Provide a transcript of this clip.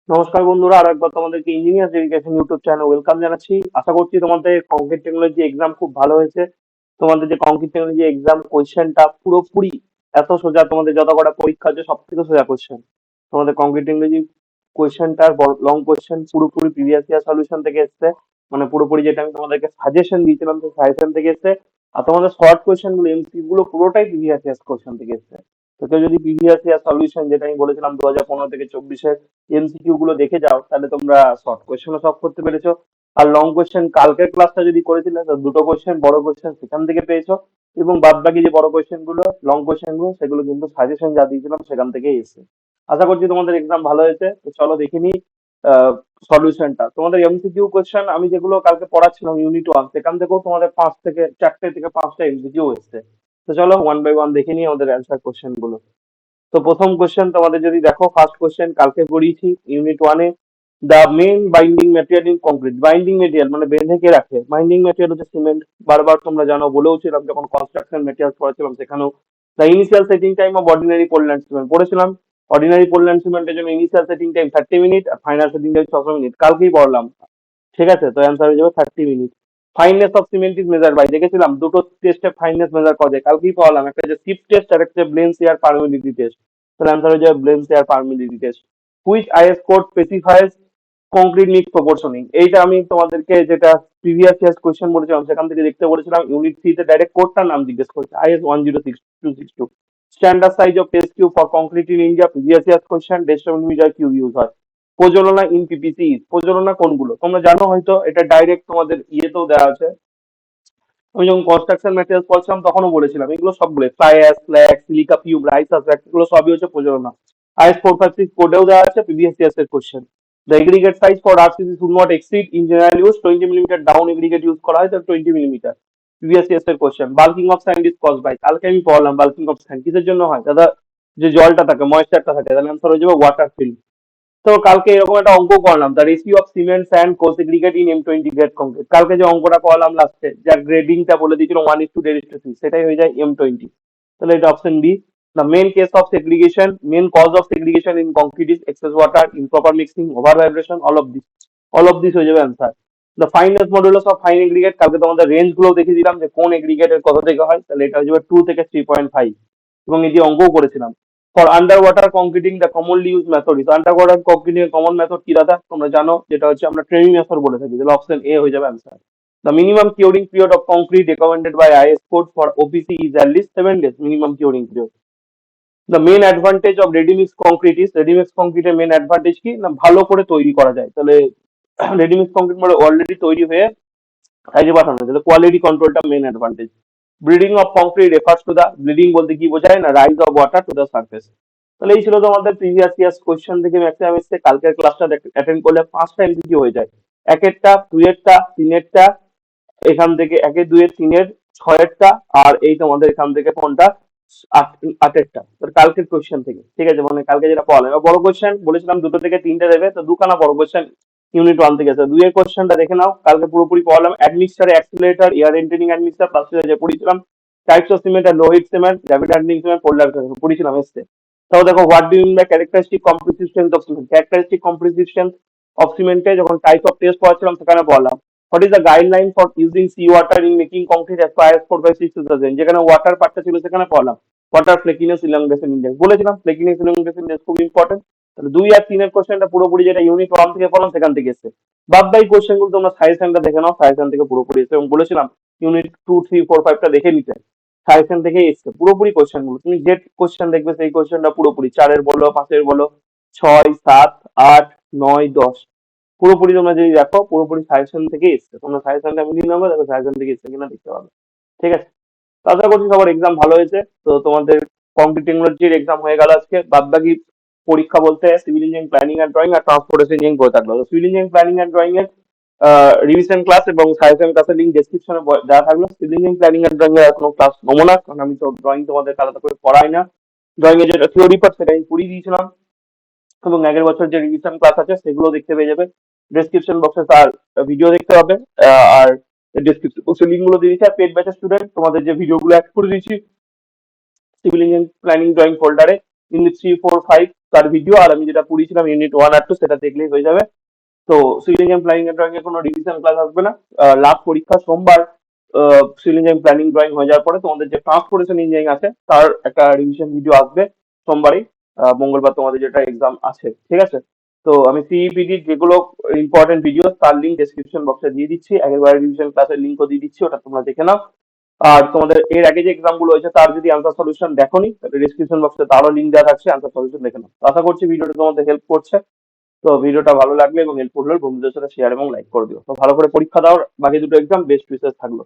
নমস্কার বন্ধুরা, আর একবার তোমাদেরকে engineers education YouTube channel welcome জানাচ্ছি। আশা করছি তোমাদের কংক্রিট টেকনোলজি এক্সাম খুব ভালো হয়েছে। তোমাদের যে কংক্রিট টেকনোলজি এক্সাম কোয়েশ্চেনটা পুরোপুরি এত সোজা, তোমাদের যত কটা পরীক্ষা আছে সব থেকে সোজা কোয়েশ্চেন। তোমাদের কংক্রিট টেকনোলজি কোয়েশ্চেনটার লং কোয়েশ্চেন পুরোপুরি প্রিভিয়াস ইয়ার সলিউশন থেকে এসছে। মানে পুরোপুরি যেটা আমি তোমাদেরকে সাজেশন দিয়েছিলাম সেই সাজেশন থেকে এসছে। আর তোমাদের শর্ট কোয়েশ্চেন গুলো এমসিকিউ গুলো পুরোটাই প্রিভিয়াস ইয়ার কোয়েশ্চেন থেকে এসছে। তো কেউ যদি প্রিভিয়াস ইয়ার সলিউশন যেটা আমি বলেছিলাম 2015 থেকে 24 এমসিকিউ গুলো দেখে যাও, তাহলে তোমরা শর্ট কোয়েশ্চেনও সলভ করতে পেরেছো। আর লং কোয়েশ্চেন কালকের ক্লাসটা যদি করেছিলে তো দুটো কোয়েশ্চেন বড় কোয়েশ্চেন সেখান থেকে পেয়েছো, এবং বাদ বাকি যে বড় কোয়েশ্চেন গুলো লং কোয়েশ্চেন গুলো সেগুলো কিন্তু সাজেশন যা দিয়েছিলাম সেখান থেকেই এসেছে। আশা করছি তোমাদের এক্সাম ভালো হয়েছে। তো চলো দেখে নিই সলিউশনটা। তোমাদের এমসিকিউ কোয়েশ্চেন আমি যেগুলো কালকে পড়াচ্ছিলাম ইউনিট 1, সেখান থেকেও তোমাদের 4 থেকে 5টা এমসিকিউ এসেছে। তো চলো ওয়ান বাই ওয়ান দেখে নিই আমাদের অ্যান্সার কোয়েশ্চেন গুলো। তো প্রথম কোশ্চেন তোমাদের যদি দেখো, ফার্স্ট কোশ্চেন কালকে পড়িয়েছি ইউনিট 1-এ। The main binding material in concrete. Binding material মানে বেঁধে কে রাখে, বাইন্ডিং ম্যাটেরিয়াল হচ্ছে সিমেন্ট। বারবার তোমরা জানো, বলেওছিলাম যখন কনস্ট্রাকশন ম্যাটেরিয়াল পড়াছিলাম সেখানেও। The initial setting time of ordinary Portland cement পড়েছিলাম। অর্ডিনারি পোর্টল্যান্ড সিমেন্টের জন্য ইনিশিয়াল সেটিং টাইম 30 মিনিট আর ফাইনাল সেটিং টাইম 600 মিনিট। কালকেই পড়লাম, ঠিক আছে? তো অ্যান্সার হয়ে যাবে 30 minute. Fineness of cement is measure by, দেখেছিলাম দুটো টেস্টে ফাইননেস মেজার করা যায়, কালকেই পাওয়ালাম। একটা যে সিপ টেস্ট আর একটা ব্লেন্স এয়ার পারমিলিটি টেস্ট। তাহলে অ্যান্সার হয়ে যাবে Blaine's air permeability test. Which IS code specifies concrete mix proportioning, এইটা আমি তোমাদেরকে যেটা প্রিভিয়াস ইয়ার কোয়েশ্চেন বলেছিলাম সেখান থেকে দেখতে বলেছিলাম। ইউনিট 3-তে ডাইরেক্ট কোডটার নাম জিজ্ঞেস করছে, IS 106-262। Standard size of test cube for concrete in India, previous year question. 1.5 meter cube use হয়। প্রজ্বলনা ইন পিপিসি, প্রজ্বলনা কোনগুলো তোমরা জানো হয়তো, এটা ডাইরেক্ট তোমাদের ইয়েতেও দেওয়া আছে। আমি যখন কনস্ট্রাকশন ম্যাটেরিয়ালস পড়ছিলাম তখনও বলেছিলাম এগুলো সবগুলো fly ash, slag, silica cube, rice এগুলো সবই হচ্ছে প্রযোজনা। IS 456 কোডেও দেওয়া আছে, প্রিভিয়াস ইয়ার্স এর কোশ্চেন। The aggregate size for RCC should not exceed in general use 20 millimeter, down aggregate use করা হয় তো 20 মিলিমিটার। প্রিভিয়াস ইয়ার্স এর কোশ্চেন। Bulking of sand is cause by, কালকে আমি পড়লাম বাল্কিং অফ স্যান্ড কিসের জন্য হয় দাদা, যে জলটা থাকে ময়েশ্চারটা থাকে, তাহলে আনসার হয়ে যাবে ওয়াটার ফিল্ম। তো কালকে এরকম একটা অঙ্ক করলাম, the ratio of cement sand coarse aggregate in M20 grade concrete. কালকে যে অঙ্কটা করলাম লাস্টে, যার গ্রেডিংটা বলে দিয়েছিল 1:10⁻3, সেটাই হয়ে যায় M20। তাহলে এটা option B. The main case of segregation, main cause of segregation in concrete is excess water, improper mixing, over vibration, all of this হয়ে যাবে answer. The fineness modulus of fine aggregate, কালকে তোমাদের range গুলো দেখিয়ে দিলাম যে কোন এগ্রিগেটের কত থেকে হয়, তাহলে এটা হয়ে যাবে 2 থেকে 3.5। এবং এই যে অঙ্কও করেছিলাম। For under water concreting the commonly use method is, under water concreting এর কমন মেথড কি দাদা তোমরা জানো, যেটা হচ্ছে আমরা ট্রেনিং মেথড বলে থাকি, তাহলে অপশন এ হয়ে যাবে answer. The minimum curing period of concrete recommended by IS code for OPC is at least 7 days minimum curing period. The main advantage of ready mix concrete is, ready mix কংক্রিটের main advantage কি না, ভালো করে তৈরি করা যায়। তাহলে রেডিমিক্স কংক্রিট মানে অলরেডি তৈরি হয়ে সাইজে পাঠানো যায়, তাহলে কোয়ালিটি কন্ট্রোলটা main advantage. Bleeding of concrete refers to the, bleeding বলতে কি বোঝায় না, rise of water to the surface. তাহলে এই ছিল তোমাদের প্রিভিয়াস ইয়ার্স কোয়েশ্চেন থেকে ম্যাক্সিমাম এসছে। কালকের ক্লাসটা অ্যাটেন্ড করলে 5টা এমসিকিউ হয়ে যায়, একেরটা, দুইয়েরটা, তিনেরটা, এখান থেকে একের, দুইয়ের, তিনের, ছয়েরটা, আর এই তোমাদের এখান থেকে কোনটা, আটেরটা। কালকের কোয়েশ্চেন থেকে, ঠিক আছে? মানে কালকে যেটা পড়ালাম, এবার বড় কোয়েশ্চেন বলেছিলাম 2 থেকে 3টে দেবে, তো দুখানা বড় কোয়েশ্চেন ইউনিট 1 থেকে আছে। দুইয়ের কোয়েশ্চেনটা দেখে নাও, কালকে পুরোপুরি পড়ালাম। অ্যাডমিক্সচারে accelerator, air entraining admixture plus যে পড়িয়েছিলাম। টাইপস অফ সিমেন্ট আর লোহিত সিমেন্ট, র্যাপিড হার্ডনিং সিমেন্ট পড়িয়েছিলাম এসছে। তাও দেখো, what do in by characteristic compressive strength of cement, characteristic compressive strength of সিমেন্টে যখন টাইপ অফ টেস্ট পড়াচ্ছিলাম সেখানে পড়লাম। What is the guideline for using sea water in making concrete as per IS 456-2000, যেখানে ওয়াটার পার্টটা ছিল সেখানে পড়লাম। ওয়াটার ফ্লেকিনেস ইলাংগেশন ইন্ডেক্স বলেছিলাম, ফ্লেকিনেস ইলাংগেশন ইন্ডেক্স খুব ইম্পর্টেন্ট। তাহলে 2 আর 3-এর কোশ্চেনটা পুরোপুরি যেটা ইউনিট 1 থেকে পড়লাম সেখান থেকে এসেছে। বাদ বাকি কোশ্চেন গুলো তোমরা সাজেশনটা দেখে নাও, সাজেশন থেকে পুরোপুরি এসেছে। এবং বলেছিলাম ইউনিট 2, 3, 4, 5টা দেখে নিতে, সাজেশন থেকে এসছে পুরোপুরি কোশ্চেন গুলো। তুমি যে কোশ্চেন দেখবে সেই কোশ্চেনটা পুরোপুরি 4-এর বলো, 5-এর বলো, 6, 7, 8, 9, 10 পুরোপুরি তোমরা যদি দেখো পুরোপুরি সাজেশন থেকে এসছে। তোমরা সাজেশনটা মিলিয়ে নেবে, দেখো সাজেশন থেকে এসছে কিনা দেখতে পাবে, ঠিক আছে? তো আশা করছি সবার এক্সাম ভালো হয়েছে। তো তোমাদের কম্পিউটার টেকনোলজির এক্সাম হয়ে গেল আজকে। বাদ বাকি পরীক্ষা বলতে civil engineering, planning and drawing আর ট্রান্সপোর্টেশন ইঞ্জিনিয়ারিং করে থাকলো। তো civil engineering, planning and drawing এর রিভিশন ক্লাস এবং সাজেশন ক্লাসের লিঙ্ক ডেসক্রিপশনে দেওয়া থাকলো। Civil engineering, planning and drawing এর কোনো ক্লাস নেবো না, কারণ আমি তো ড্রয়িং তোমাদের আলাদা করে পড়াই না। ড্রয়িং এর যেটা থিওরি পার্ট সেটা আমি পড়িয়ে দিয়েছিলাম, এবং আগের বছর যে রিভিশন ক্লাস আছে সেগুলো দেখতে পেয়ে যাবে। ডেসক্রিপশন বক্সে তার ভিডিও দেখতে হবে। আর ডেসক্রিপশন বক্সে লিঙ্ক গুলো দিয়ে দিচ্ছি। আর পেড ব্যাচের স্টুডেন্ট তোমাদের যে ভিডিও গুলো অ্যাড করে দিয়েছি সিভিল ইঞ্জিনিয়ারিং, প্ল্যানিং, ড্রয়িং ফোল্ডারে, ইউনিট 3, 4, 5 তার ভিডিও, আর আমি যেটা পড়িয়েছিলাম ইউনিট 1 আর 2 সেটা দেখলেই হয়ে যাবে। তো civil engineering planning and drawing এর কোনো রিভিশন ক্লাস আসবে না। লাস্ট পরীক্ষা সোমবার। সিভিল ইঞ্জিনিয়ারিং প্ল্যানিং ড্রয়িং হয়ে যাওয়ার পরে তোমাদের যে ট্রান্সপোর্টেশন ইঞ্জিনিয়ারিং আছে তার একটা রিভিশন ভিডিও আসবে সোমবারই। মঙ্গলবার তোমাদের যেটা এক্সাম আছে, ঠিক আছে? তো আমি সিইপিডি যেগুলো ইম্পর্টেন্ট ভিডিও তার লিঙ্ক ডেসক্রিপশন বক্সে দিয়ে দিচ্ছি, একেবারে রিভিশন ক্লাসের লিঙ্কও দিয়ে দিচ্ছি, ওটা তোমরা দেখে নাও। আর তোমাদের এর আগে যে এক্সাম গুলো হয়েছে তার যদি আনসার সলিউশন দেখোনি তাহলে ডিসক্রিপশন বক্সে তারও লিঙ্ক দেওয়া থাকছে, আনসার সলিউশন দেখে নাও। তো আশা করছি ভিডিওটা তোমাদের হেল্প করছে। তো ভিডিওটা ভালো লাগলে এবং হেল্পফুল হলে বন্ধুদের সাথে শেয়ার এবং লাইক করে দিও। তো ভালো করে পরীক্ষা দাও, বাকি দুটো এক্সাম বেস্ট উইশেস থাকলো।